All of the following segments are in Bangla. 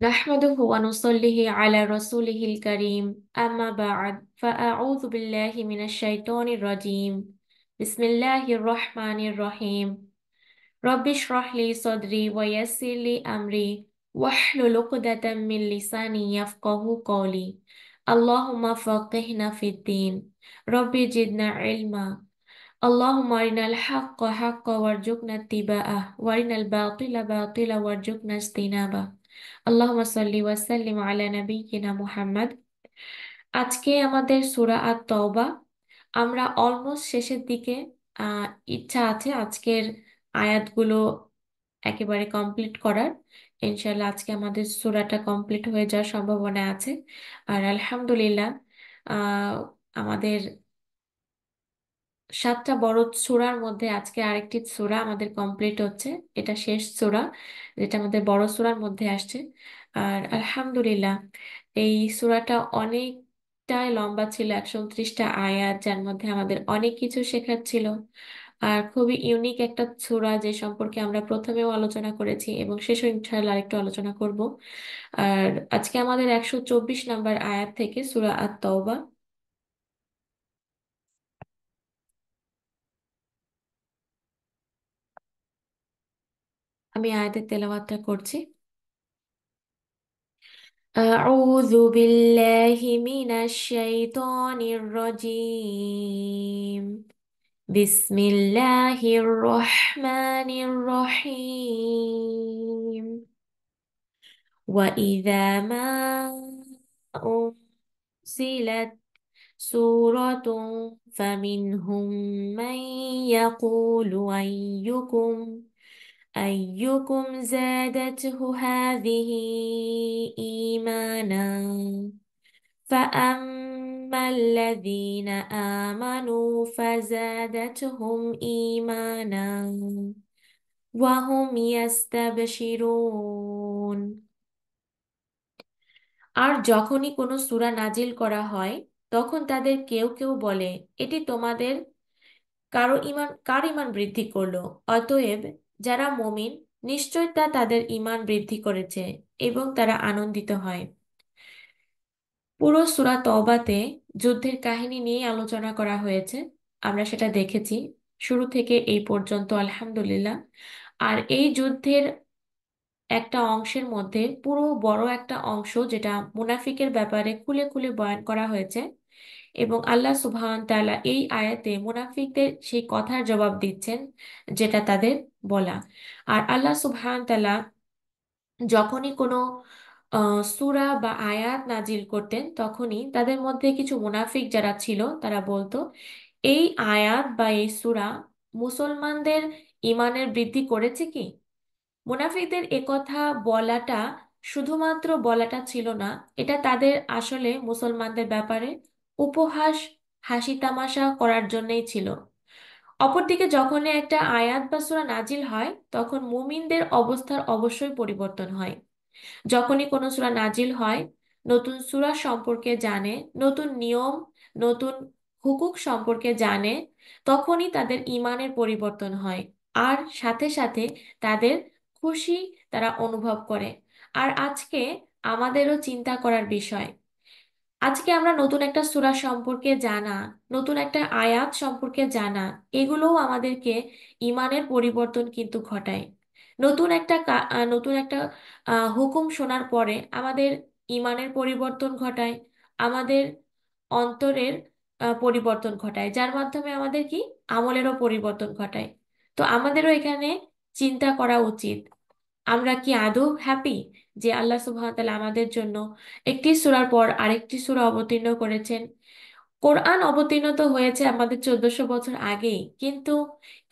نحمده ونصلي على رسوله الكريم أما بعد فأعوذ بالله من الشيطان الرجيم بسم الله الرحمن الرحيم رب اشرح لي صدري ويسر لي أمري واحلل عقدة من لساني يفقه قولي اللهم فقهنا في الدين رب زدنا علما اللهم أرنا الحق حقا وارزقنا اتباعه وأرنا الباطل باطلا وارزقنا اجتنابه اللهم صل وسلم على نبينا মুহাম্মদ। আজকে আমাদের সূরা আত-তাওবা, আমরা অলমোস্ট শেষের দিকে। আহ ইচ্ছা আছে আজকের আয়াতগুলো একেবারে কমপ্লিট করার। ইনশাআল্লাহ আজকে আমাদের সূরাটা কমপ্লিট হয়ে যাওয়ার সম্ভাবনা আছে। আর আলহামদুলিল্লাহ, আহ আমাদের 7টা বড় সূরার মধ্যে আজকে আরেকটি সূরা আমাদের কমপ্লিট হচ্ছে। এটা শেষ সূরা, যেটা আমাদের বড় সূরার মধ্যে আসছে। আর আলহামদুলিল্লাহ, এই সূরাটা অনেকটাই লম্বা ছিল, 129টা আয়াত, যার মধ্যে আমাদের অনেক কিছু শেখার ছিল। আর খুবই ইউনিক একটা সূরা, যে সম্পর্কে আমরা প্রথমেও আলোচনা করেছি এবং শেষও ইনশাআল্লাহ আরেকটু আলোচনা করব। আর আজকে আমাদের 124 নাম্বার আয়াত থেকে সূরা আত-তাওবা। আমি আয়াতের তেলাওয়াতটা করছি। أعوذ بالله من الشيطان الرجيم بسم الله الرحمن الرحيم وإذا ما أنزلت سورة فمنهم من يقول أيكم زادته هذه إيمانا فأما الذين آمنوا فزادتهم إيمانا وهم يستبشرون। আর যখনই কোনো সূরা নাজিল করা হয়, তখন তাদের কেউ কেউ বলে, এটি তোমাদের কার ঈমান বৃদ্ধি করলো। অতএব যারা মুমিন, নিশ্চয় তা তাদের ঈমান বৃদ্ধি করেছে এবং তারা আনন্দিত হয়। পুরো সূরা তওবাতে যুদ্ধের কাহিনী নিয়ে আলোচনা করা হয়েছে, আমরা সেটা দেখেছি শুরু থেকে এই পর্যন্ত আলহামদুলিল্লাহ। আর এই যুদ্ধের একটা অংশের মধ্যে পুরো বড় একটা অংশ, যেটা মুনাফিকের ব্যাপারে খুলে খুলে বয়ান করা হয়েছে, এবং আল্লাহ সুবহান তাআলা এই আয়াতে মুনাফিকদের সেই কথার জবাব দিচ্ছেন যেটা তাদের বলা। আর আল্লাহ সুবহান তাআলা যখনই কোনো সূরা বা আয়াত নাজিল করতেন, তখনই তাদের মধ্যে কিছু মুনাফিক যারা ছিল তারা বলতো, এই আয়াত বা এই সূরা মুসলমানদের ঈমানের বৃদ্ধি করেছে কি? মুনাফিকদের একথা বলাটা শুধুমাত্র বলাটা ছিল না, এটা তাদের আসলে মুসলমানদের ব্যাপারে উপহাস, হাসি তামাশা করার জন্যই ছিল। অপরদিকে যখনই একটা আয়াত বা সূরা নাজিল হয়, তখন মুমিনদের অবস্থার অবশ্যই পরিবর্তন হয়। যখনই কোনো সূরা নাজিল হয়, নতুন সূরা সম্পর্কে জানে, নতুন নিয়ম, নতুন হুকুক সম্পর্কে জানে, তখনই তাদের ঈমানের পরিবর্তন হয়। আর সাথে সাথে তাদের খুশি তারা অনুভব করে। আর আজকে আমাদেরও চিন্তা করার বিষয়, আজকে আমরা নতুন একটা সূরা সম্পর্কে জানা, নতুন একটা আয়াত সম্পর্কে জানা, এগুলোও আমাদেরকে ঈমানের পরিবর্তন কিন্তু ঘটায়। নতুন একটা হুকুম শোনার পরে আমাদের ঈমানের পরিবর্তন ঘটায়, আমাদের অন্তরের পরিবর্তন ঘটায়, যার মাধ্যমে আমাদের কি আমলেরও পরিবর্তন ঘটায়। তো আমাদেরও এখানে চিন্তা করা উচিত, আমরা কি আদৌ হ্যাপি যে আল্লাহ সুবহানাহু ওয়া তাআলা আমাদের জন্য একটি সূরার পর আরেকটি সূরা অবতীর্ণ করেছেন। কোরআন অবতীর্ণ তো হয়েছে আমাদের 1400 বছর আগেই, কিন্তু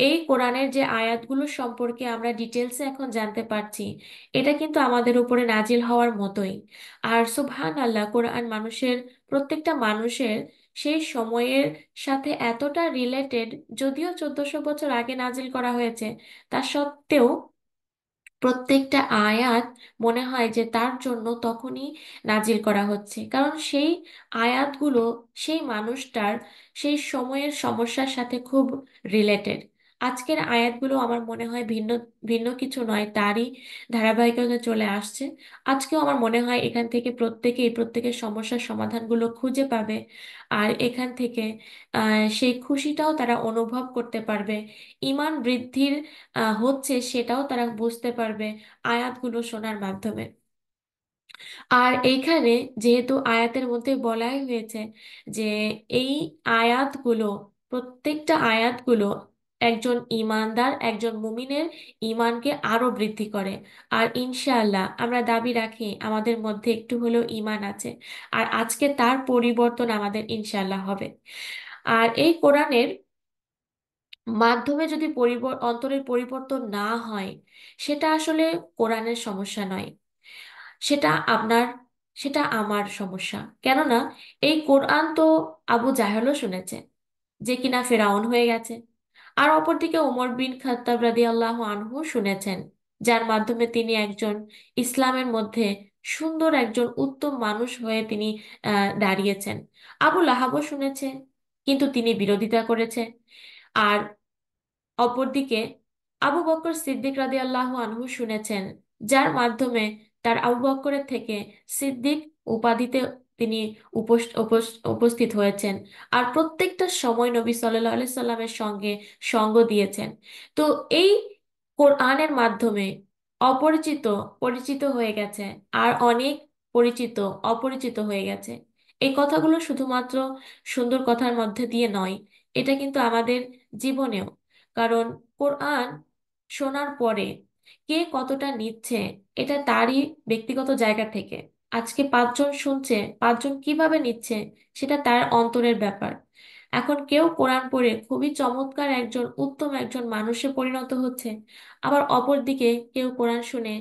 এই কোরআনের যে আয়াতগুলো সম্পর্কে আমরা ডিটেলসে এখন জানতে পারছি, এটা কিন্তু আমাদের উপরে নাজিল হওয়ার মতোই। আর সুবহানাল্লাহ, কোরআন প্রত্যেকটা মানুষের সেই সময়ের সাথে এতটা রিলেটেড, যদিও 1400 বছর আগে নাজিল করা হয়েছে, তা সত্ত্বেও প্রত্যেকটা আয়াত মনে হয় যে তার জন্য তখনই নাজিল করা হচ্ছে, কারণ সেই আয়াতগুলো সেই মানুষটার সেই সময়ের সমস্যার সাথে খুব রিলেটেড। আজকের আয়াতগুলো আমার মনে হয় ভিন্ন ভিন্ন কিছু নয়, তারই ধারাবাহিকতা চলে আসছে। আজকেও আমার মনে হয় এখান থেকে প্রত্যেকের সমস্যার সমাধানগুলো খুঁজে পাবে। আর এখান থেকে সেই খুশিটাও তারা অনুভব করতে পারবে। ঈমান বৃদ্ধির হচ্ছে সেটাও তারা বুঝতে পারবে আয়াতগুলো শোনার মাধ্যমে। আর এইখানে যেহেতু আয়াতের মধ্যে বলাই হয়েছে যে এই আয়াতগুলো, প্রত্যেকটা আয়াতগুলো একজন ইমানদার, একজন মুমিনের ইমানকে আরো বৃদ্ধি করে। আর ইনশাআল্লাহ আমরা দাবি রাখি আমাদের মধ্যে একটু হলেও ইমান আছে, আর আজকে তার পরিবর্তন আমাদের ইনশাআল্লাহ হবে। আর এই কোরআনের মাধ্যমে যদি অন্তরের পরিবর্তন না হয়, সেটা আসলে কোরআনের সমস্যা নয়, সেটা আপনার, সেটা আমার সমস্যা। কেননা এই কোরআন তো আবু জাহেলও শুনেছে, যে কিনা ফেরাউন হয়ে গেছে। আর অপরদিকে ওমর বিন খাত্তাব রাদিয়াল্লাহু আনহু শুনেছেন, যার মাধ্যমে তিনি একজন ইসলামের মধ্যে সুন্দর একজন উত্তম মানুষ হয়ে তিনি দাঁড়িয়েছেন। আবু লাহাবও শুনেছে, কিন্তু তিনি বিরোধিতা করেছে। আর অপরদিকে আবু বকর সিদ্দিক রাদিয়াল্লাহু আনহু শুনেছেন, যার মাধ্যমে তার আবু বকরের থেকে সিদ্দিক উপাধিতে তিনি উপস্থিত হয়েছেন। আর প্রত্যেকটা সময় নবী সাল্লাল্লাহু আলাইহি সাল্লামের সঙ্গে সঙ্গ দিয়েছেন। তো এই কোরআনের মাধ্যমে অপরিচিত পরিচিত হয়ে গেছে, আর অনেক পরিচিত অপরিচিত হয়ে গেছে। এই কথাগুলো শুধুমাত্র সুন্দর কথার মধ্যে দিয়ে নয়, এটা কিন্তু আমাদের জীবনেও। কারণ কোরআন শোনার পরে কে কতটা নিচ্ছে, এটা তারই ব্যক্তিগত জায়গা থেকে। আজকে 5 জন শুনছে, 5 জন কিভাবে নিচ্ছে, সেটা তার অন্তরের ব্যাপার। এখন কেউ কোরআন পড়ে খুবই চমৎকার একজন উত্তম একজন মানুষে পরিণত হচ্ছে, আবার অপরদিকে কেউ কোরআন শুনে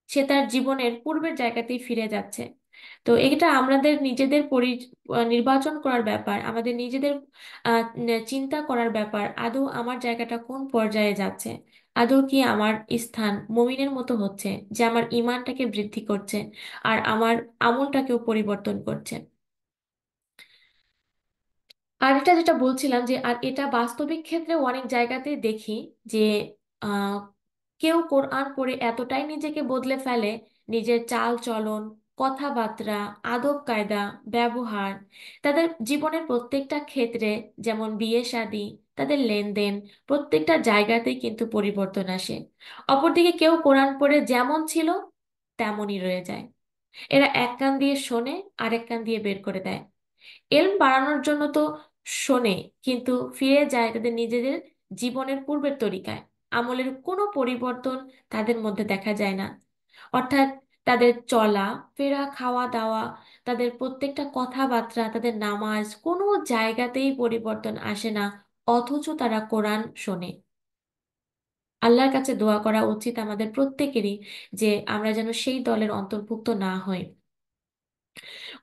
সে তার জীবনের পূর্বের জায়গাতেই ফিরে যাচ্ছে। তো এটা আমাদের নিজেদের নির্বাচন করার ব্যাপার, আমাদের নিজেদের চিন্তা করার ব্যাপার, আদৌ আমার জায়গাটা কোন পর্যায়ে যাচ্ছে, আদৌ কি আমার স্থান মুমিনের মতো হচ্ছে, যে আমার ঈমানটাকে বৃদ্ধি করছে আর আমার আমলটাকেও পরিবর্তন করছে। আর এটা যেটা বলছিলাম যে আর এটা বাস্তবিক ক্ষেত্রে অনেক জায়গাতে দেখি যে আহ কেউ কোরআন পড়ে এতটাই নিজেকে বদলে ফেলে, নিজের চাল চলন, কথাবার্তা, আদব কায়দা, ব্যবহার, তাদের জীবনের প্রত্যেকটা ক্ষেত্রে, যেমন বিয়ে শাদী, তাদের লেনদেন, প্রত্যেকটা জায়গাতেই কিন্তু পরিবর্তন আসে। অপরদিকে কেউ কোরআন পড়ে যেমন ছিল তেমনই রয়ে যায়। এরা এক কান দিয়ে শোনে, আরেক কান দিয়ে বের করে দেয়। এলম বাড়ানোর জন্য তো শোনে, কিন্তু ফিরে যায় তাদের নিজেদের জীবনের পূর্বের তরিকায়। আমলের কোনো পরিবর্তন তাদের মধ্যে দেখা যায় না। অর্থাৎ তাদের চলা ফেরা, খাওয়া দাওয়া, তাদের প্রত্যেকটা কথাবার্তা, তাদের নামাজ, কোনো জায়গাতেই পরিবর্তন আসে না। অথচ তারা কোরআন শোনে। আল্লাহর কাছে দোয়া করা উচিত আমাদের প্রত্যেকেরই, যে আমরা যেন সেই দলের অন্তর্ভুক্ত না হই।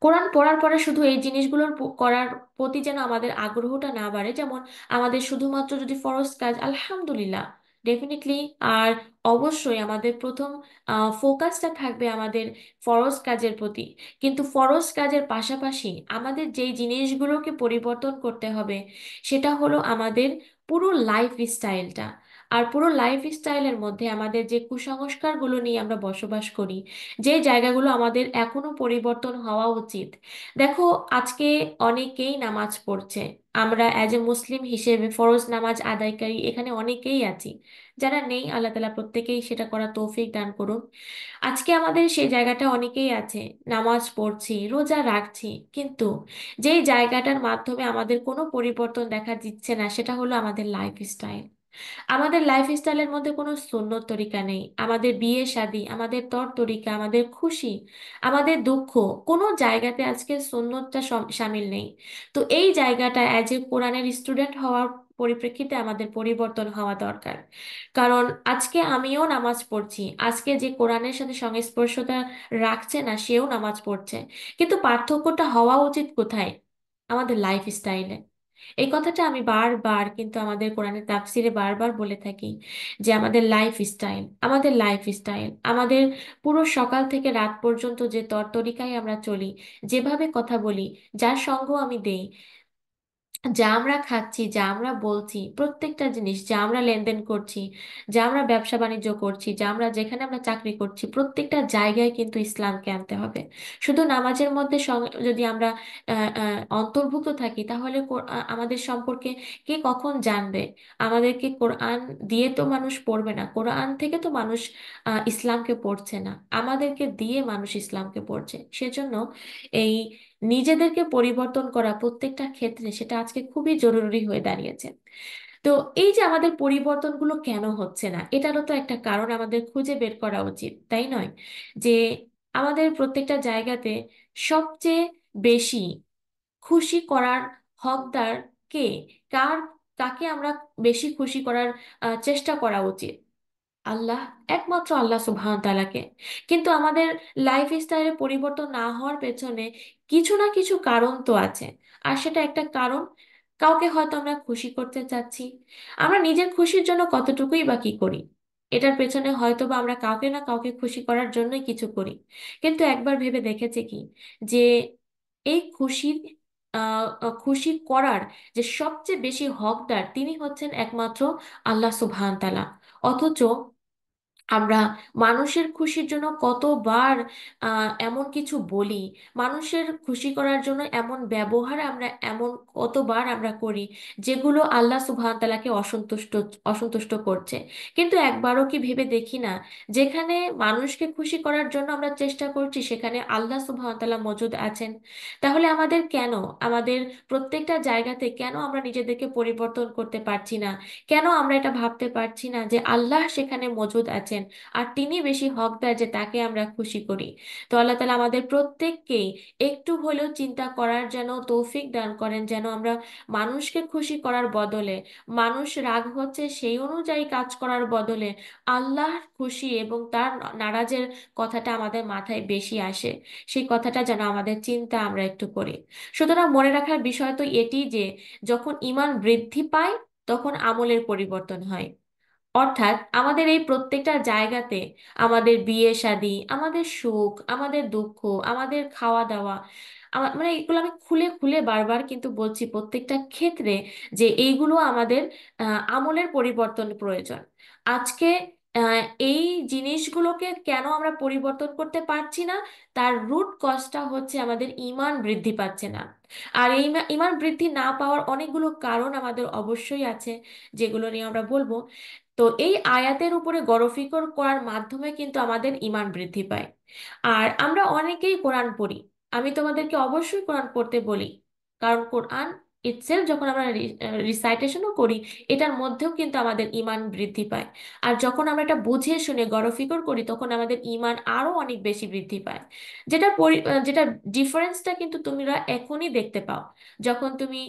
কোরআন পড়ার পরে শুধু এই জিনিসগুলোর করার প্রতি যেন আমাদের আগ্রহটা না বাড়ে। যেমন আমাদের শুধুমাত্র যদি ফরজ কাজ, আলহামদুলিল্লাহ, ডেফিনেটলি, আর অবশ্যই আমাদের প্রথম ফোকাসটা থাকবে আমাদের ফরজ কাজের প্রতি। কিন্তু ফরজ কাজের পাশাপাশি আমাদের যেই জিনিসগুলোকে পরিবর্তন করতে হবে, সেটা হলো আমাদের পুরো লাইফ স্টাইলটা। আর পুরো লাইফ স্টাইলের মধ্যে আমাদের যে কুসংস্কারগুলো নিয়ে আমরা বসবাস করি, যে জায়গাগুলো আমাদের এখনো পরিবর্তন হওয়া উচিত। দেখো, আজকে অনেকেই নামাজ পড়ছে, আমরা অ্যাজ এ মুসলিম হিসেবে ফরজ নামাজ আদায়কারী এখানে অনেকেই আছি। যারা নেই, আল্লাহ তালা প্রত্যেকেই সেটা করার তৌফিক দান করুন। আজকে আমাদের সেই জায়গাটা অনেকেই আছে, নামাজ পড়ছি, রোজা রাখছি, কিন্তু যেই জায়গাটার মাধ্যমে আমাদের কোনো পরিবর্তন দেখা দিচ্ছে না, সেটা হলো আমাদের লাইফ স্টাইল। আমাদের লাইফস্টাইলের মধ্যে কোনো সুন্নত তরিকা নেই। আমাদের বিয়ে শাদী, আমাদের তর তরিকা, আমাদের খুশি, আমাদের দুঃখ, কোনো জায়গাতে আজকে সুন্নতটা শামিল নেই। তো এই জায়গাটা অ্যাজ এ কোরআনের স্টুডেন্ট হওয়ার পরিপ্রেক্ষিতে আমাদের পরিবর্তন হওয়া দরকার। কারণ আজকে আমিও নামাজ পড়ছি, আজকে যে কোরআনের সাথে সংস্পর্শতা রাখছে না সেও নামাজ পড়ছে, কিন্তু পার্থক্যটা হওয়া উচিত কোথায়? আমাদের লাইফ স্টাইলে। এই কথাটা আমি বারবার কিন্তু আমাদের কোরআনের তাফসিরে বারবার বলে থাকি, যে আমাদের লাইফ স্টাইল, আমাদের লাইফ স্টাইল, আমাদের পুরো সকাল থেকে রাত পর্যন্ত যে তরতরিকায় আমরা চলি, যেভাবে কথা বলি, যার সঙ্গ আমি দেই, যা আমরা খাচ্ছি, যা আমরা বলছি, প্রত্যেকটা জিনিস, যা আমরা লেনদেন করছি, যা আমরা ব্যবসা বাণিজ্য করছি, যা আমরা যেখানে আমরা চাকরি করছি, প্রত্যেকটা জায়গায় কিন্তু ইসলামকে আনতে হবে। শুধু নামাজের মধ্যে যদি আমরা অন্তর্ভুক্ত থাকি, তাহলে আমাদের সম্পর্কে কে কখন জানবে? আমাদেরকে কোরআন দিয়ে তো মানুষ পড়বে না, কোরআন থেকে তো মানুষ ইসলামকে পড়ছে না, আমাদেরকে দিয়ে মানুষ ইসলামকে পড়ছে। সেজন্য এই নিজেদেরকে পরিবর্তন করা প্রত্যেকটা ক্ষেত্রে সেটা আজকে খুবই জরুরি হয়ে দাঁড়িয়েছে। তো এই যে আমাদের পরিবর্তনগুলো কেন হচ্ছে না, এটারও তো একটা কারণ আমাদের খুঁজে বের করা উচিত, তাই নয়? যে আমাদের প্রত্যেকটা জায়গাতে সবচেয়ে বেশি খুশি করার হকদার কে? কার কাকে আমরা বেশি খুশি করার চেষ্টা করা উচিত? আল্লাহ, একমাত্র আল্লাহ সুবহান তাআলাকে। কিন্তু আমাদের লাইফ স্টাইলে পরিবর্তন না হওয়ার পেছনে কিছু না কিছু কারণ তো আছে। আর সেটা একটা কারণ, কাউকে হয়তো আমরা খুশি করতে চাচ্ছি। আমরা নিজের খুশির জন্য কতটুকুই বা কি করি, এটার পেছনে হয়তো বা আমরা কাউকে না কাউকে খুশি করার জন্যই কিছু করি। কিন্তু একবার ভেবে দেখেছে কি, যে এই খুশির খুশি করার যে সবচেয়ে বেশি হকদার তিনি হচ্ছেন একমাত্র আল্লাহ সুবহান তাআলা। অথচ আমরা মানুষের খুশির জন্য কতবার এমন কিছু বলি, মানুষের খুশি করার জন্য এমন ব্যবহার আমরা এমন কতবার আমরা করি, যেগুলো আল্লাহ সুবহান তাআলাকে অসন্তুষ্ট অসন্তুষ্ট করছে। কিন্তু একবারও কি ভেবে দেখি না, যেখানে মানুষকে খুশি করার জন্য আমরা চেষ্টা করছি সেখানে আল্লাহ সুবহান তাআলা মজুদ আছেন? তাহলে আমাদের কেন, আমাদের প্রত্যেকটা জায়গাতে কেন আমরা নিজেদেরকে পরিবর্তন করতে পারছি না? কেন আমরা এটা ভাবতে পারছি না যে আল্লাহ সেখানে মজুদ আছেন, আর তিনি বেশি হকদার যে তাকে আমরা খুশি করি? তো আল্লাহ তাআলা আমাদের প্রত্যেককেই একটু হলেও চিন্তা করার যেন তৌফিক দান করেন, যেন আমরা মানুষকে খুশি করার বদলে, মানুষ রাগ হচ্ছে সেই অনুযায়ী কাজ করার বদলে আল্লাহর খুশি এবং তার নারাজের কথাটা আমাদের মাথায় বেশি আসে, সেই কথাটা যেন আমাদের চিন্তা আমরা একটু করি। সুতরাং মনে রাখার বিষয় তো এটি যে যখন ঈমান বৃদ্ধি পায়, তখন আমলের পরিবর্তন হয়। অর্থাৎ আমাদের এই প্রত্যেকটা জায়গাতে, আমাদের বিয়ে শাদী, আমাদের সুখ, আমাদের দুঃখ, আমাদের খাওয়া দাওয়া, মানে এগুলো আমি খুলে খুলে বারবার কিন্তু বলছি প্রত্যেকটা ক্ষেত্রে, যে এইগুলো আমাদের আমলের পরিবর্তন প্রয়োজন। আজকে এই জিনিসগুলোকে কেন আমরা পরিবর্তন করতে পারছি না? তার রুট কজটা হচ্ছে আমাদের ঈমান বৃদ্ধি পাচ্ছে না। আর এই ঈমান বৃদ্ধি না পাওয়ার অনেকগুলো কারণ আমাদের অবশ্যই আছে, যেগুলো নিয়ে আমরা বলবো। তো এই আয়াতের উপরে গরফিকর করার মাধ্যমে কিন্তু আমাদের ঈমান বৃদ্ধি পায়। আর আমরা অনেকেই কোরআন পড়ি, আমি তোমাদেরকে অবশ্যই কোরআন পড়তে বলি, কারণ কোরআন ইটসেলফ যখন আমরা রিসাইটেশনও করি, এটার মধ্যেও কিন্তু আমাদের ঈমান বৃদ্ধি পায়। আর যখন আমরা এটা বুঝে শুনে গরফিকর করি, তখন আমাদের ঈমান আরো অনেক বেশি বৃদ্ধি পায়। যেটা ডিফারেন্সটা কিন্তু তোমরা এখনই দেখতে পাও। যখন তুমি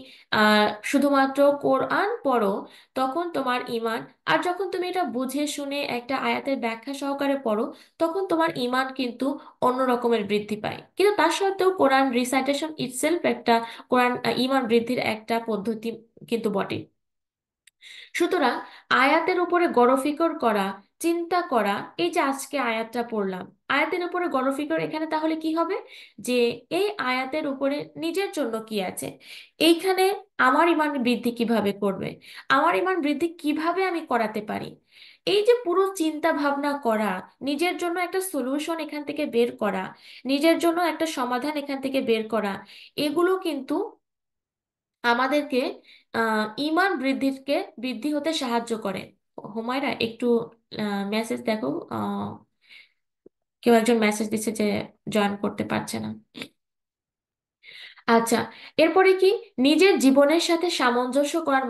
শুধুমাত্র কোরআন পড়ো, তখন তোমার ঈমান, আর যখন তুমি এটা বুঝে শুনে একটা আয়াতের ব্যাখ্যা সহকারে পড়ো, তখন তোমার ঈমান কিন্তু অন্য রকমের বৃদ্ধি পায়। কিন্তু তার সত্ত্বেও কোরআন রিসাইটেশন ইটসেলফ একটা কোরআন ঈমান বৃদ্ধির একটা পদ্ধতি কিন্তু বটে। সুতরাং আয়াতের উপরে গরফিকর করা, চিন্তা করা, এই যে আজকে আয়াতটা পড়লাম, আয়াতের উপরে গরফিকর, এখানে তাহলে কি হবে? যে এই আয়াতের উপরে নিজের জন্য কি আছে, এইখানে আমার ঈমান বৃদ্ধি কিভাবে করবে, আমার ঈমান বৃদ্ধি কিভাবে আমি করাতে পারি, এই যে পুরো চিন্তা ভাবনা করা, নিজের জন্য একটা সলিউশন এখান থেকে বের করা, নিজের জন্য একটা সমাধান এখান থেকে বের করা, এগুলো কিন্তু আমাদেরকে ঈমান বৃদ্ধি হতে সাহায্য করে। হুমায়রা, একটু মেসেজ দেখো, কেউ একজন মেসেজ দিচ্ছে যে জয়েন করতে পারছে না। আচ্ছা, এরপরে কি, নিজের জীবনের সাথে সামঞ্জস্য করার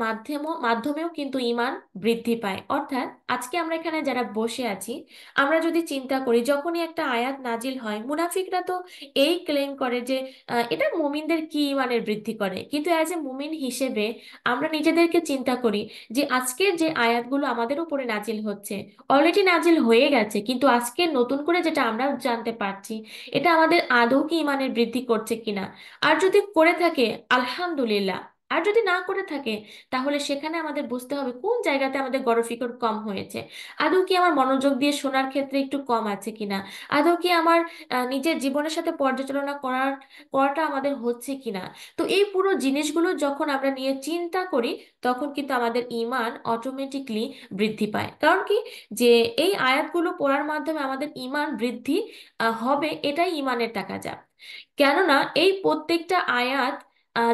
মাধ্যমেও কিন্তু ঈমান বৃদ্ধি পায়। অর্থাৎ আজকে আমরা এখানে যারা বসে আছি, আমরা যদি চিন্তা করি, যখনই একটা আয়াত নাজিল হয়, মুনাফিকরা তো এই ক্লেম করে যে এটা মুমিনদের কি ঈমানের বৃদ্ধি করে। কিন্তু অ্যাজ এ মুমিন হিসেবে আমরা নিজেদেরকে চিন্তা করি যে আজকের যে আয়াতগুলো আমাদের উপরে নাজিল হচ্ছে, অলরেডি নাজিল হয়ে গেছে, কিন্তু আজকে নতুন করে যেটা আমরা জানতে পারছি, এটা আমাদের আদৌ কি ঈমানের বৃদ্ধি করছে কিনা। আর যদি করে থাকে, আলহামদুলিল্লাহ, আর যদি না করে থাকে, তাহলে সেখানে আমাদের বুঝতে হবে কোন জায়গাতে আমাদের গড়ফিকর কম হয়েছে। আদৌ কি আমার মনোযোগ দিয়ে শোনার ক্ষেত্রে একটু কম আছে কিনা, আদৌ কি আমার নিজের জীবনের সাথে পর্যালোচনা করাটা আমাদের হচ্ছে কিনা। তো এই পুরো জিনিসগুলো যখন আমরা নিয়ে চিন্তা করি, তখন কিন্তু আমাদের ঈমান অটোমেটিকলি বৃদ্ধি পায়। কারণ কি, যে এই আয়াতগুলো পড়ার মাধ্যমে আমাদের ঈমান বৃদ্ধি হবে, এটাই ঈমানের তাকাজা। কেননা এই প্রত্যেকটা আয়াত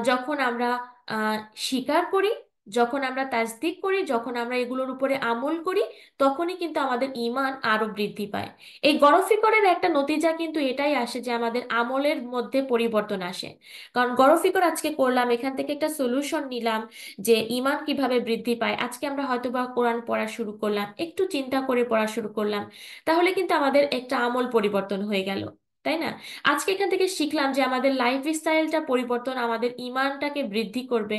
যখন আমরা আহ, স্বীকার করি, যখন আমরা তাসদিক করি, যখন আমরা এগুলোর উপরে আমল করি, তখনই কিন্তু আমাদের ঈমান আরো বৃদ্ধি পায়। এই গরফিকরের একটা নতিজা কিন্তু এটাই আসে যে আমাদের আমলের মধ্যে পরিবর্তন আসে। কারণ গরফিকর আজকে করলাম, এখান থেকে একটা সলিউশন নিলাম যে ঈমান কিভাবে বৃদ্ধি পায়। আজকে আমরা হয়তোবা কোরআন পড়া শুরু করলাম, একটু চিন্তা করে পড়া শুরু করলাম, তাহলে কিন্তু আমাদের একটা আমল পরিবর্তন হয়ে গেল, তাই না? আজকে এখান থেকে শিখলাম যে আমাদের লাইফ স্টাইলটা পরিবর্তন আমাদের ঈমানটাকে বৃদ্ধি করবে।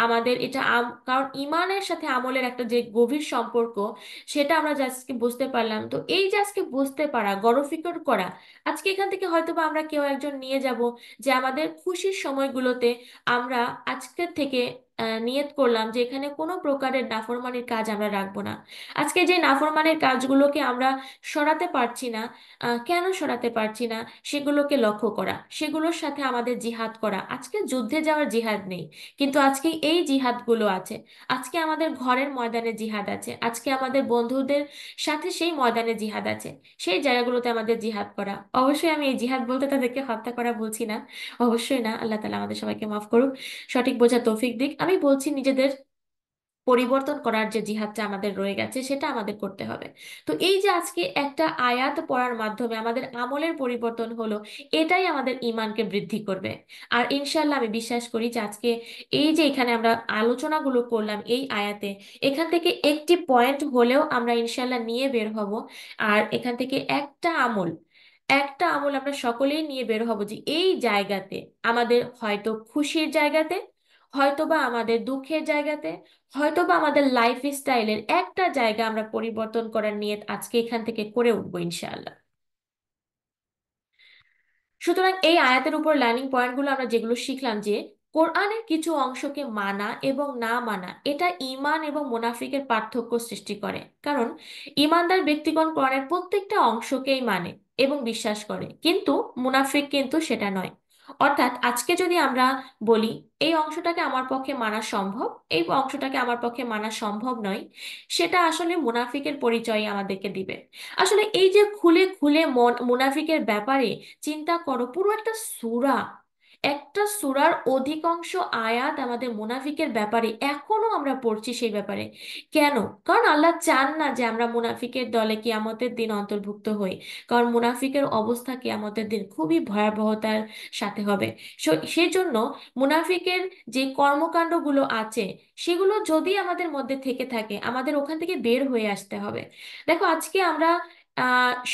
আমাদের এটা কারণ ঈমানের সাথে আমলের একটা যে গভীর সম্পর্ক, সেটা আমরা আজকে বুঝতে পারলাম। তো এই যে আজকে বুঝতে পারা, গরফিকর করা, আজকে এখান থেকে হয়তোবা আমরা কেউ একজন নিয়ে যাব যে আমাদের খুশির সময়গুলোতে আমরা আজকের থেকে নিয়ত করলাম যে এখানে কোনো প্রকারের নাফরমানির কাজ আমরা রাখবো না। আজকে যে নাফরমানির কাজগুলোকে আমরা সরাতে পারছি না, কেন সরাতে পারছি না, সেগুলোকে লক্ষ্য করা, সেগুলোর সাথে আমাদের জিহাদ করা। আজকে যুদ্ধে যাওয়ার জিহাদ নেই, কিন্তু আজকে এই জিহাদগুলো আছে। আজকে আমাদের ঘরের ময়দানে জিহাদ আছে, আজকে আমাদের বন্ধুদের সাথে সেই ময়দানে জিহাদ আছে। সেই জায়গাগুলোতে আমাদের জিহাদ করা। অবশ্যই আমি এই জিহাদ বলতে তাদেরকে হত্যা করা বলছি না, অবশ্যই না। আল্লাহ তালা আমাদের সবাইকে মাফ করুক, সঠিক বোঝার তৌফিক দিক। আমি বলছি নিজেদের পরিবর্তন করার যে জিহাদটা আমাদের রয়ে গেছে, সেটা আমাদের করতে হবে। তো এই যে আজকে একটা আয়াত পড়ার মাধ্যমে আমাদের আমলের পরিবর্তন হলো, এটাই আমাদের ঈমানকে বৃদ্ধি করবে। আর ইনশাল্লাহ আমি বিশ্বাস করি যে আজকে এই যে এখানে আমরা আলোচনাগুলো করলাম এই আয়াতে, এখান থেকে একটি পয়েন্ট হলেও আমরা ইনশাল্লাহ নিয়ে বের হব। আর এখান থেকে একটা আমল আমরা সকলেই নিয়ে বের হব যে এই জায়গাতে আমাদের হয়তো খুশির জায়গাতে, হয়তোবা আমাদের দুঃখের জায়গাতে, হয়তোবা আমাদের লাইফ স্টাইলের একটা জায়গা আমরা পরিবর্তন করার নিয়ত আজকে এখান থেকে করে উঠবো ইনশাআল্লাহ। সুতরাং এই আয়াতের উপর লার্নিং পয়েন্টগুলো আমরা যেগুলো শিখলাম, যে কোরআনের কিছু অংশকে মানা এবং না মানা, এটা ঈমান এবং মুনাফিকের পার্থক্য সৃষ্টি করে। কারণ ঈমানদার ব্যক্তিগণ কোরআনের প্রত্যেকটা অংশকেই মানে এবং বিশ্বাস করে, কিন্তু মুনাফিক কিন্তু সেটা নয়। অর্থাৎ আজকে যদি আমরা বলি এই অংশটাকে আমার পক্ষে মানা সম্ভব, এই অংশটাকে আমার পক্ষে মানা সম্ভব নয়, সেটা আসলে মুনাফিকের পরিচয় আমাদেরকে দিবে। আসলে এই যে খুলে খুলে মুনাফিকের ব্যাপারে চিন্তা করো, পুরো একটা সূরার অধিকাংশ আয়াত আমাদের মুনাফিকের ব্যাপারে, এখনো আমরা পড়ছি সেই ব্যাপারে। কেন? কারণ আল্লাহ চান না যে আমরা মুনাফিকের দলে কিয়ামতের দিন অন্তর্ভুক্ত হই। কারণ মুনাফিকের অবস্থা কিয়ামতের দিন খুবই ভয়াবহতার সাথে হবে। সেজন্য মুনাফিকের যে কর্মকাণ্ডগুলো আছে, সেগুলো যদি আমাদের মধ্যে থেকে থাকে, আমাদের ওখান থেকে বের হয়ে আসতে হবে। দেখো আজকে আমরা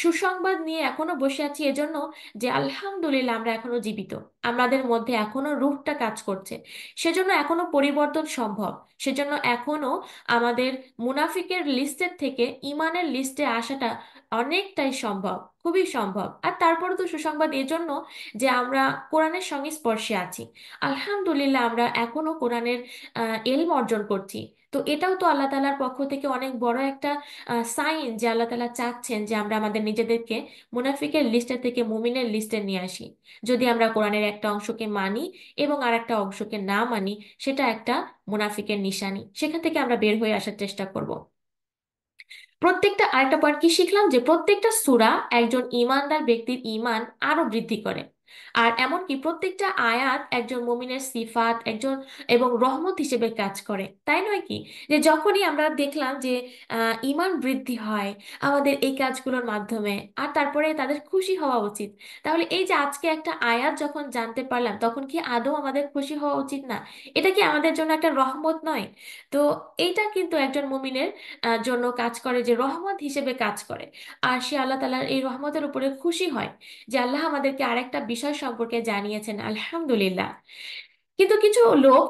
সুসংবাদ নিয়ে এখনো বসে আছি এজন্য যে আলহামদুলিল্লাহ আমরা এখনো জীবিত, আমাদের মধ্যে এখনো রূহটা কাজ করছে, সেজন্য এখনো পরিবর্তন সম্ভব। সেজন্য এখনো আমাদের মুনাফিকের লিস্টের থেকে ইমানের লিস্টে আসাটা অনেকটাই সম্ভব, খুবই সম্ভব। আর তারপরে তো সুসংবাদ এজন্য যে আমরা কোরআনের সংস্পর্শে আছি, আলহামদুলিল্লাহ আমরা এখনো কোরআনের এলম অর্জন করছি। তো এটাও তো আল্লাহ তাআলার পক্ষ থেকে অনেক বড় একটা সাইন যে আল্লাহ তাআলা চাচ্ছেন যে আমরা আমাদের নিজেদেরকে মুনাফিকের লিস্টে থেকে মুমিনের লিস্টে নিয়ে আসি। যদি আমরা কোরআনের একটা অংশকে মানি এবং আর একটা অংশকে না মানি, সেটা একটা মুনাফিকের নিশানি, সেখান থেকে আমরা বের হয়ে আসার চেষ্টা করব। আরেকটা পয়েন্ট কি শিখলাম, যে প্রত্যেকটা সূরা একজন ঈমানদার ব্যক্তির ঈমান আরো বৃদ্ধি করে। আর এমনকি প্রত্যেকটা আয়াত একজন মুমিনের সিফাত একজন এবং রহমত হিসেবে কাজ করে, তাই নয় কি? যে যখনই আমরা দেখলাম যে ঈমান বৃদ্ধি হয় আমাদের এই কাজগুলোর মাধ্যমে, আর তারপরে তাদের খুশি হওয়া উচিত। তাহলে এই যে আজকে একটা আয়াত যখন জানতে পারলাম, তখন কি আদৌ আমাদের খুশি হওয়া উচিত না? এটা কি আমাদের জন্য একটা রহমত নয়? তো এইটা কিন্তু একজন মুমিনের জন্য কাজ করে, যে রহমত হিসেবে কাজ করে। আর সে আল্লাহ তাআলার এই রহমতের উপরে খুশি হয় যে আল্লাহ আমাদেরকে আরেকটা বিষয় সম্পর্কে জানিয়েছেন, আলহামদুলিল্লাহ। কিন্তু কিছু লোক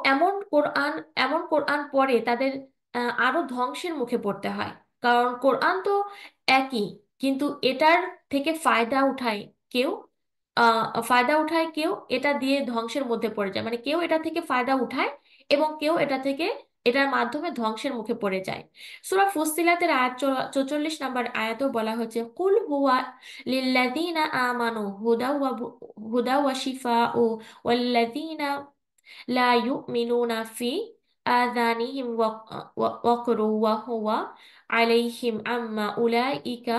এমন কোরআন পড়ে তাদের আরো ধ্বংসের মুখে পড়তে হয়। কারণ কোরআন তো একই, কিন্তু এটার থেকে কেউ ফায়দা উঠায়, কেউ এটা দিয়ে ধ্বংসের মধ্যে পড়ে যায়। মানে কেউ এটা থেকে ফায়দা উঠায় এবং কেউ এটার মাধ্যমে ধ্বংসের মুখে পড়ে যায়। সূরা ফুসসিলাতের আয়াত 44 নম্বর আয়াতেও বলা হচ্ছে, কুল হুয়া লিল্লাযীনা আমানু হুদা ওয়া শিফাউ ওয়াল্লাযীনা লা ইউমিনুনা ফি আযানিহিম ওয়াকরু ওয়া হুয়া আলাইহিম আম্মা উলাইকা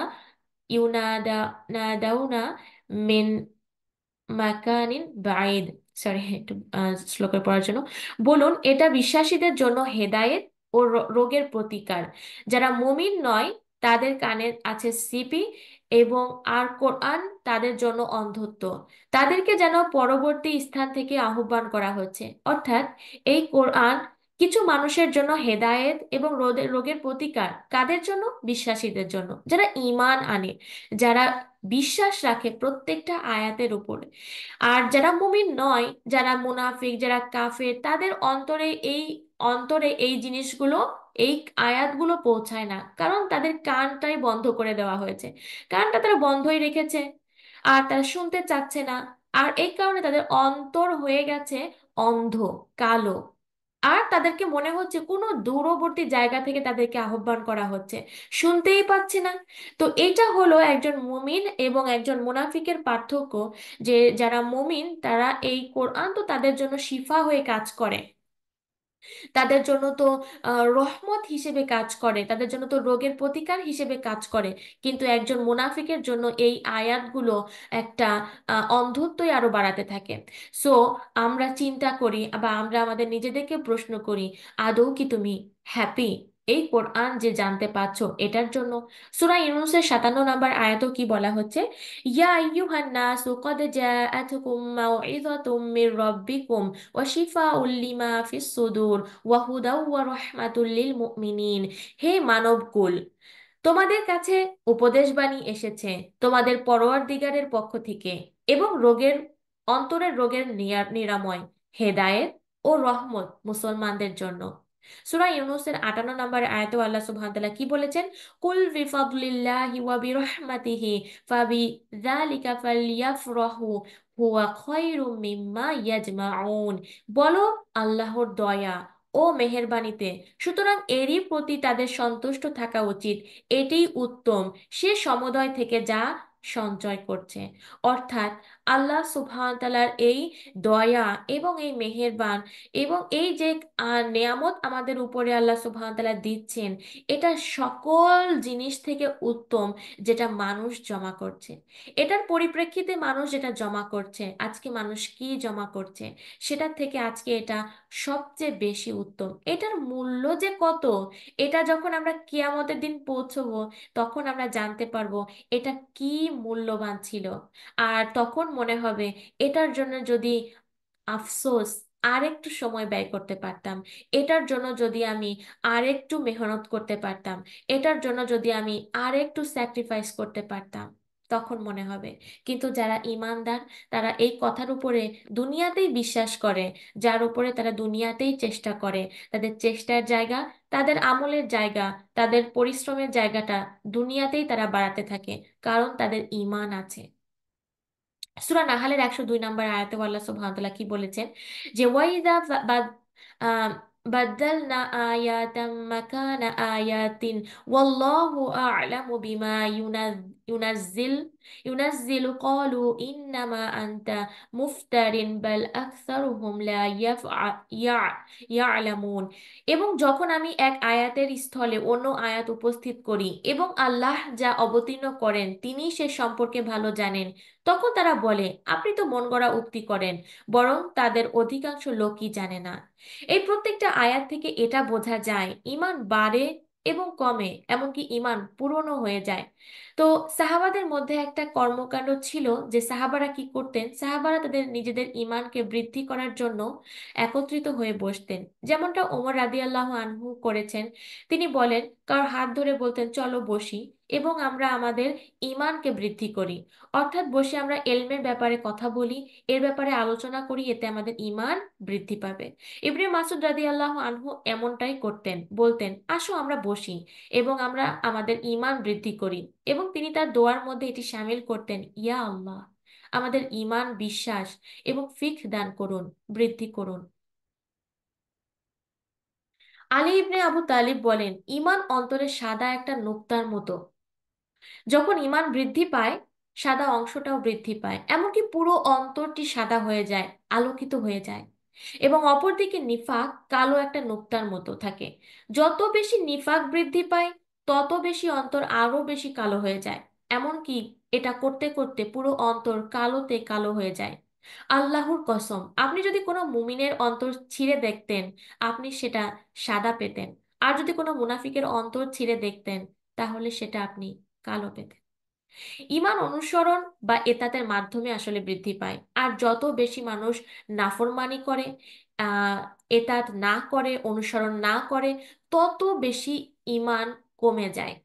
নাদাউনা মিন মাকানিন বাঈদ। সরি, একটু স্লো করে পড়ার জন্য। বলুন, এটা বিশ্বাসীদের জন্য হেদায়েত ও রোগের প্রতিকার। যারা মুমিন নয় তাদের কানে আছে সিপি, এবং আর কোরআন তাদের জন্য অন্ধত্ব। তাদেরকে যেন পরবর্তী স্থান থেকে আহ্বান করা হচ্ছে। অর্থাৎ এই কোরআন কিছু মানুষের জন্য হেদায়েত এবং রোগের প্রতিকার। কাদের জন্য? বিশ্বাসীদের জন্য, যারা ঈমান আনে, যারা বিশ্বাস রাখে প্রত্যেকটা আয়াতের উপরে। আর যারা মুমিন নয়, যারা মুনাফিক, যারা কাফের, তাদের অন্তরে এই জিনিসগুলো, এই আয়াতগুলো পৌঁছায় না, কারণ তাদের কানটাই বন্ধ করে দেওয়া হয়েছে। কানটা তারা বন্ধই রেখেছে, আর তারা শুনতে চাচ্ছে না। আর এই কারণে তাদের অন্তর হয়ে গেছে অন্ধ, কালো। আর তাদেরকে মনে হচ্ছে কোনো দূরবর্তী জায়গা থেকে তাদেরকে আহ্বান করা হচ্ছে, শুনতেই পাচ্ছে না। তো এটা হলো একজন মুমিন এবং একজন মুনাফিকের পার্থক্য। যে যারা মুমিন তারা এই কোরআন তো তাদের জন্য শিফা হয়ে কাজ করে, তাদের জন্য তো রহমত হিসেবে কাজ করে, তাদের জন্য তো রোগের প্রতিকার হিসেবে কাজ করে। কিন্তু একজন মুনাফিকের জন্য এই আয়াতগুলো একটা অন্ধত্বই আরো বাড়াতে থাকে। সো আমরা চিন্তা করি বা আমরা আমাদের নিজেদেরকে প্রশ্ন করি, আদৌ কি তুমি হ্যাপি এই কোরআন যে জানতে পারছো এটার জন্য? সূরা ইউনূসের 57 নম্বর আয়াতও কি বলা হচ্ছে? ইয়া আইয়ুহান নাসু কদ জাআতকুম মাউইযাতুম মির রাব্বিকুম ওয়া শিফাউল লিমা ফিস সুদূর ওয়াহুদাও ওয়া রাহমাতুল লিল মুমিনিন। হে মানবকুল, তোমাদের কাছে উপদেশবাণী এসেছে তোমাদের পরওয়ারদিগারের পক্ষ থেকে, এবং অন্তরের রোগের নিরাময়, হেদায়েত ও রহমত মুসলমানদের জন্য। সূরা ইউনূসের 58 নম্বর আয়াতে আল্লাহ সুবহানাহু ওয়া তাআলা কি বলেছেন? কুল বিফাদলিল্লাহি ওয়া বিরহমাতিহি ফাবিযালিকা ফালইয়াফরাহু হুয়া খায়রুম মিম্মা ইয়াজমাউন। বলো, আল্লাহর দয়া ও মেহেরবানিতে, সুতরাং এরই প্রতি তাদের সন্তুষ্ট থাকা উচিত, এটিই উত্তম সে সমুদয় থেকে যা সঞ্চয় করছে। অর্থাৎ আল্লাহ সুবহান তাআলার এই দয়া এবং এই মেহেরবান এবং এই যে নেয়ামত আমাদের উপরে আল্লাহ সুবহান তাআলা দিচ্ছেন, এটা সকল জিনিস থেকে উত্তম যেটা মানুষ জমা করছে। এটার পরিপ্রেক্ষিতে মানুষ যেটা জমা করছে, আজকে মানুষ কি জমা করছে, সেটার থেকে আজকে এটা সবচেয়ে বেশি উত্তম। এটার মূল্য যে কত, এটা যখন আমরা কিয়ামতের দিন পৌঁছবো তখন আমরা জানতে পারবো এটা কি মূল্যবান ছিল। আর তখন মনে হবে এটার জন্য যদি আফসোস আরেকটু সময় ব্যয় করতে পারতাম, এটার জন্য যদি আমি আরেকটু মেহনত করতে পারতাম, এটার জন্য যদি আমি আরেকটু স্যাক্রিফাইস করতে পারতাম, তখন মনে হবে। কিন্তু যারা ঈমানদার, তারা এই কথার উপরে দুনিয়াতেই বিশ্বাস করে, যার উপরে তারা দুনিয়াতেই চেষ্টা করে, তাদের চেষ্টার জায়গা, তাদের আমলের জায়গা, তাদের পরিশ্রমের জায়গাটা দুনিয়াতেই তারা বাড়াতে থাকে, কারণ তাদের ঈমান আছে। সূরা নাহালের 102 নম্বর আয়াতে আল্লাহ সুবহানাহু ওয়া তাআলা কি বলেছেন? যে ওয়াইদা আহ, বাদদালনা আয়াতাম মাকানা আয়াতিন ওয়াল্লাহু আ'লামু বিমা ইউনাজ্জিল ইউনাজ্জিলু ক্বালু ইন্নামা আনতা মুফতারিন বাল আকসারুহুম লা ইয়ালামুন। এবং যখন আমি এক আয়াতের স্থলে অন্য আয়াত উপস্থিত করি এবং আল্লাহ যা অবতীর্ণ করেন তিনি সে সম্পর্কে ভালো জানেন, তখন তারা বলে, আপনি তো মন গড়া উক্তি করেন, বরং তাদের অধিকাংশ লোকই জানে না। এই প্রত্যেকটা আয়াত থেকে এটা বোঝা যায় ঈমান বাড়ে এবং কমে, এমনকি ঈমান পুরনো হয়ে যায়। তো সাহাবাদের মধ্যে একটা কর্মকাণ্ড ছিল যে সাহাবারা কি করতেন, সাহাবারা তাদের নিজেদের ঈমানকে বৃদ্ধি করার জন্য একত্রিত হয়ে বসতেন। যেমনটা ওমর রাদিয়াল্লাহু আনহু করেছেন। তিনি বলেন, কারোর হাত ধরে বলতেন, চলো বসি এবং আমরা আমাদের ঈমানকে বৃদ্ধি করি। অর্থাৎ বসে আমরা এলমের ব্যাপারে কথা বলি, এর ব্যাপারে আলোচনা করি, এতে আমাদের ঈমান বৃদ্ধি পাবে। ইবনে মাসুদ রাদিয়াল্লাহু আনহু এমনটাই করতেন, বলতেন, আসো আমরা বসি এবং আমরা আমাদের ঈমান বৃদ্ধি করি। এবং তিনি তার দোয়ার মধ্যে এটি শামিল করতেন, ইয়া আল্লাহ, আমাদের ঈমান, বিশ্বাস এবং ফিকহ দান করুন, বৃদ্ধি করুন। আলী ইবনে আবু তালিব বলেন, ঈমান অন্তরে সাদা একটা নোক্তার মতো। যখন ঈমান বৃদ্ধি পায়, সাদা অংশটাও বৃদ্ধি পায়, এমনকি পুরো অন্তরটি সাদা হয়ে যায়, আলোকিত হয়ে যায়। এবং অপরদিকে নিফাক কালো একটা নোক্তার মতো থাকে। যত বেশি নিফাক বৃদ্ধি পায়, তত বেশি অন্তর আরো বেশি কালো হয়ে যায়। এমনকি এটা করতে করতে পুরো অন্তর কালোতে কালো হয়ে যায়। আল্লাহর কসম, আপনি যদি কোনো মুমিনের অন্তর ছিঁড়ে দেখতেন, আপনি সেটা সাদা পেতেন। আর যদি কোনো মুনাফিকের অন্তর ছিঁড়ে দেখতেন, তাহলে সেটা আপনি কালো পেতেন। ঈমান অনুসরণ বা এতাতের মাধ্যমে আসলে বৃদ্ধি পায়। আর যত বেশি মানুষ নাফরমানি করে, আহ এতাত না করে, অনুসরণ না করে, তত বেশি ঈমান কমে যায়।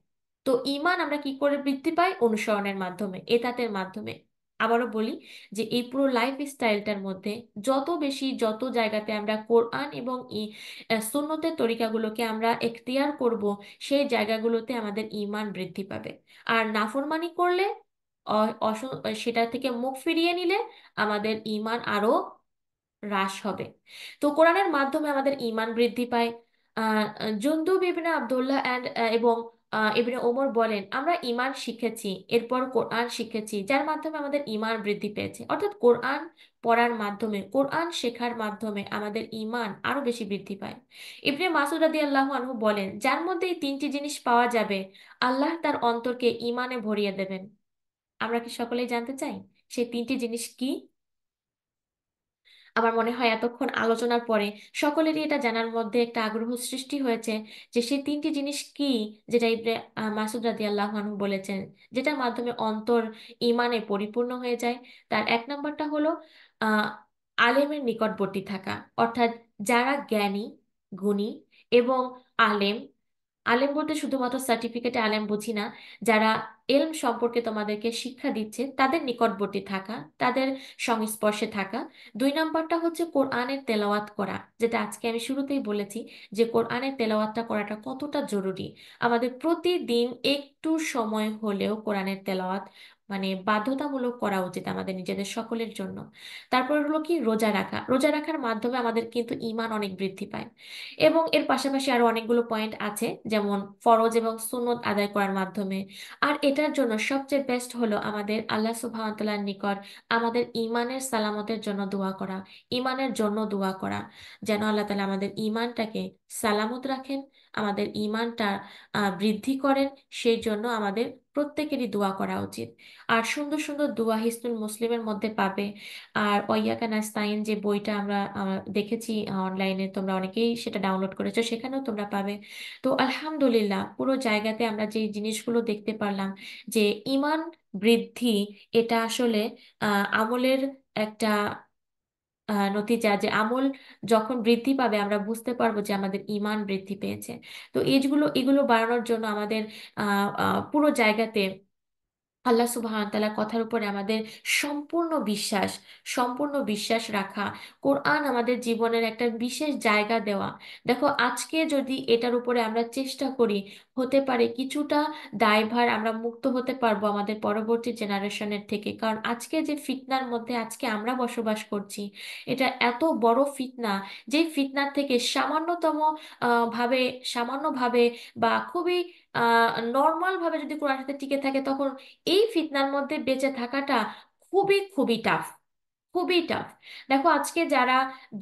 তো ঈমান আমরা কি করে বৃদ্ধি পাই? অনুসরণের মাধ্যমে, এতাতের মাধ্যমে। আবারও বলি যে এই পুরো লাইফ স্টাইলটার মধ্যে যত বেশি, যত জায়গাতে আমরা কোরআন এবং সুন্নতের তরিকাগুলোকে আমরা এখতিয়ার করব, সেই জায়গাগুলোতে আমাদের ঈমান বৃদ্ধি পাবে। আর নাফরমানি করলে, সেটা থেকে মুখ ফিরিয়ে নিলে, আমাদের ঈমান আরো হ্রাস হবে। তো কোরআনের মাধ্যমে আমাদের ঈমান বৃদ্ধি পায়। জুনদুব ইবনে আব্দুল্লাহ এবং ইবনে ওমর বলেন, আমরা ঈমান শিখেছি, এরপর কোরআন শিখেছি, যার মাধ্যমে আমাদের ঈমান বৃদ্ধি পেয়েছে। অর্থাৎ কোরআন পড়ার মাধ্যমে, কোরআন শেখার মাধ্যমে আমাদের ঈমান আরো বেশি বৃদ্ধি পায়। ইবনে মাসুদ রাদিয়াল্লাহু আনহু বলেন, যার মধ্যে এই তিনটি জিনিস পাওয়া যাবে, আল্লাহ তার অন্তরকে ঈমানে ভরিয়ে দেবেন। আমরা কি সকলেই জানতে চাই সেই তিনটি জিনিস কি? আমার মনে হয় এতক্ষণ আলোচনার পরে সকলেরই এটা জানার মধ্যে একটা আগ্রহ সৃষ্টি হয়েছে যে সেই তিনটি জিনিস কি, যেটা ইবনে মাসুদ রাদিয়াল্লাহু আনহু বলেছেন, যেটার মাধ্যমে অন্তর ঈমানে পরিপূর্ণ হয়ে যায়। তার এক নাম্বারটা হলো আহ আলেমের নিকটবর্তী থাকা। অর্থাৎ যারা জ্ঞানী, গুণী এবং আলেম, আলেম বলতে শুধুমাত্র সার্টিফিকেটে আলেম বুঝি না, যারা এলম সম্পর্কে তোমাদেরকে শিক্ষা দিচ্ছে, তাদের নিকটবর্তী থাকা, তাদের সংস্পর্শে থাকা। দুই নাম্বারটা হচ্ছে কোরআনের তেলাওয়াত করা, যেটা আজকে আমি শুরুতেই বলেছি যে কোরআনের তেলাওয়াতটা করাটা কতটা জরুরি। আমাদের প্রতিদিন একটু সময় হলেও কোরআনের তেলাওয়াত বাধ্যতামূলক করা উচিত আমাদের নিজেদের সকলের জন্য। তারপর হলো কি, রোজা রাখা। রোজা রাখার মাধ্যমে আমাদের কিন্তু ঈমান অনেক বৃদ্ধি পায়। এবং এর পাশাপাশি আরো অনেকগুলো পয়েন্ট আছে, যেমন ফরজ এবং সুন্নত আদায় করার মাধ্যমে। আর এটার জন্য সবচেয়ে বেস্ট হলো আমাদের আল্লাহ সুবহানাহু ওয়া তাআলার নিকট আমাদের ঈমানের সালামতের জন্য দোয়া করা, ঈমানের জন্য দোয়া করা, যেন আল্লাহ তাআলা আমাদের ঈমানটাকে সালামত রাখেন, আমাদের ঈমানটা বৃদ্ধি করেন। সেই জন্য আমাদের প্রত্যেকেরই দোয়া করা উচিত। আর সুন্দর সুন্দর দোয়া হিসনুল মুসলিমের মধ্যে পাবে। আর ওয়াইয়াকা নাস্তাইন যে বইটা আমরা দেখেছি অনলাইনে, তোমরা অনেকেই সেটা ডাউনলোড করেছো, সেখানেও তোমরা পাবে। তো আলহামদুলিল্লাহ, পুরো জায়গাতে আমরা যে জিনিসগুলো দেখতে পারলাম যে ঈমান বৃদ্ধি, এটা আসলে আমলের একটা নতিজা, যে আমল যখন বৃদ্ধি পাবে আমরা বুঝতে পারবো যে আমাদের ঈমান বৃদ্ধি পেয়েছে। তো এগুলো এগুলো বাড়ানোর জন্য আমাদের পুরো জায়গাতে আল্লাহ সুবহান তাআলার কথার উপরে আমাদের সম্পূর্ণ বিশ্বাস, সম্পূর্ণ বিশ্বাস রাখা, কোরআন আমাদের জীবনের একটা বিশেষ জায়গা দেওয়া। দেখো, আজকে যদি এটার উপরে আমরা চেষ্টা করি, হতে পারে কিছুটা দায়ভার আমরা মুক্ত হতে পারবো আমাদের পরবর্তী জেনারেশনের থেকে। কারণ আজকে যে ফিতনার মধ্যে আজকে আমরা বসবাস করছি, এটা এত বড় ফিতনা, যে ফিতনার থেকে ভাবে, সামান্যভাবে বা খুবই নর্মাল ভাবে যদি কোরআনের সাথে টিকে থাকে, তখন এই ফিতনার মধ্যে বেঁচে থাকাটা খুবই খুবই টাফ, খুবই টাফ। দেখো, আজকে যারা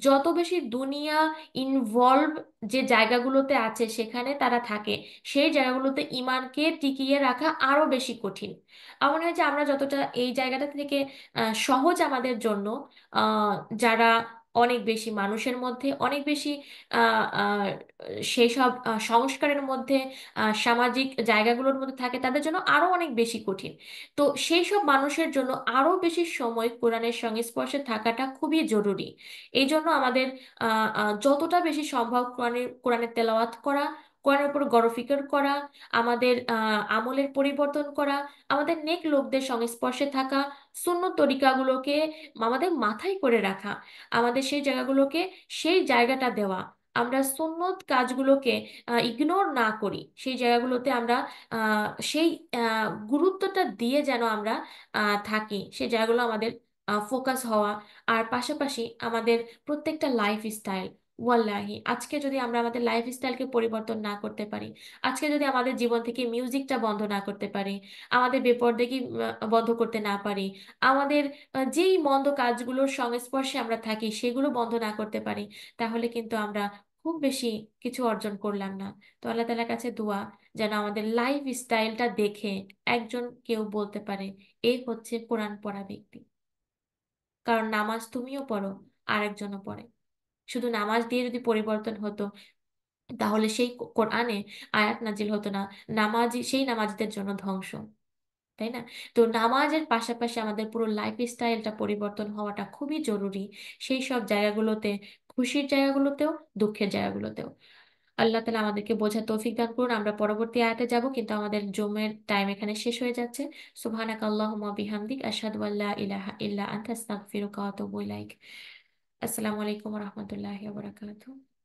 যত বেশি দুনিয়া ইনভলভ যে জায়গাগুলোতে আছে সেখানে তারা থাকে, সেই জায়গাগুলোতে ঈমানকে টিকিয়ে রাখা আরো বেশি কঠিন। আমার মনে হয় যে আমরা যতটা এই জায়গাটা থেকে সহজ আমাদের জন্য, আহ, যারা অনেক বেশি মানুষের মধ্যে অনেক বেশি আহ আহ সেই সব সংস্কারের মধ্যে, সামাজিক জায়গাগুলোর মধ্যে থাকে, তাদের জন্য আরো অনেক বেশি কঠিন। তো সেই সব মানুষের জন্য আরো বেশি সময় কোরআনের সংস্পর্শে থাকাটা খুবই জরুরি। এই জন্য আমাদের যতটা বেশি সম্ভব কোরআনের তেলাওয়াত করা, কোরআনের উপর গরফিকর করা, আমাদের আমলের পরিবর্তন করা, আমাদের নেক লোকদের সংস্পর্শে থাকা, সুন্নত তরিকাগুলোকে আমাদের মাথায় করে রাখা, আমাদের সেই জায়গাগুলোকে সেই জায়গাটা দেওয়া। আমরা সুন্নত কাজগুলোকে ইগনোর না করি, সেই জায়গাগুলোতে আমরা সেই গুরুত্বটা দিয়ে যেন আমরা থাকি, সেই জায়গাগুলো আমাদের ফোকাস হওয়া। আর পাশাপাশি আমাদের প্রত্যেকটা লাইফ স্টাইল, ওয়াল্লাহি আজকে যদি আমরা আমাদের লাইফস্টাইলকে পরিবর্তন না করতে পারি, আজকে যদি আমাদের জীবন থেকে মিউজিকটা বন্ধ না করতে পারি, আমাদের বেপরদেকি বন্ধ করতে না পারি, আমাদের যেই মন্দ কাজগুলোর সংস্পর্শে আমরা থাকি সেগুলো বন্ধ না করতে পারি, তাহলে কিন্তু আমরা খুব বেশি কিছু অর্জন করলাম না। তো আল্লাহ তাআলার কাছে দোয়া যেন আমাদের লাইফ স্টাইলটা দেখে একজন কেউ বলতে পারে এই হচ্ছে কোরআন পড়া ব্যক্তি। কারণ নামাজ তুমিও পড়ো, আরেকজনও পড়ে। শুধু নামাজ দিয়ে যদি পরিবর্তন হতো, তাহলে সেই কোরআনে আয়াত নাজিল হতো না, নামাজি সেই নামাজিদের জন্য ধ্বংস, তাই না? তো নামাজের পাশাপাশি আমাদের পুরো লাইফ স্টাইলটা পরিবর্তন হওয়াটা খুবই জরুরি, সেই সব জায়গাগুলোতে, খুশির জায়গাগুলোতেও, দুঃখের জায়গাগুলোতেও। আল্লাহ তালা আমাদেরকে বোঝার তৌফিক দান করুন। আমরা পরবর্তী আয়াতে যাব, কিন্তু আমাদের জুমের টাইম এখানে শেষ হয়ে যাচ্ছে। সুবহানাক আল্লাহুম্মা বিহামদিক আশহাদু আল্লা ইলাহা ইল্লা আনতা আস্তাগফিরুকা ওয়া আতুবু ইলাইক। আসসালামু আলাইকুম ওয়া রাহমাতুল্লাহি ওয়া বারাকাতুহু।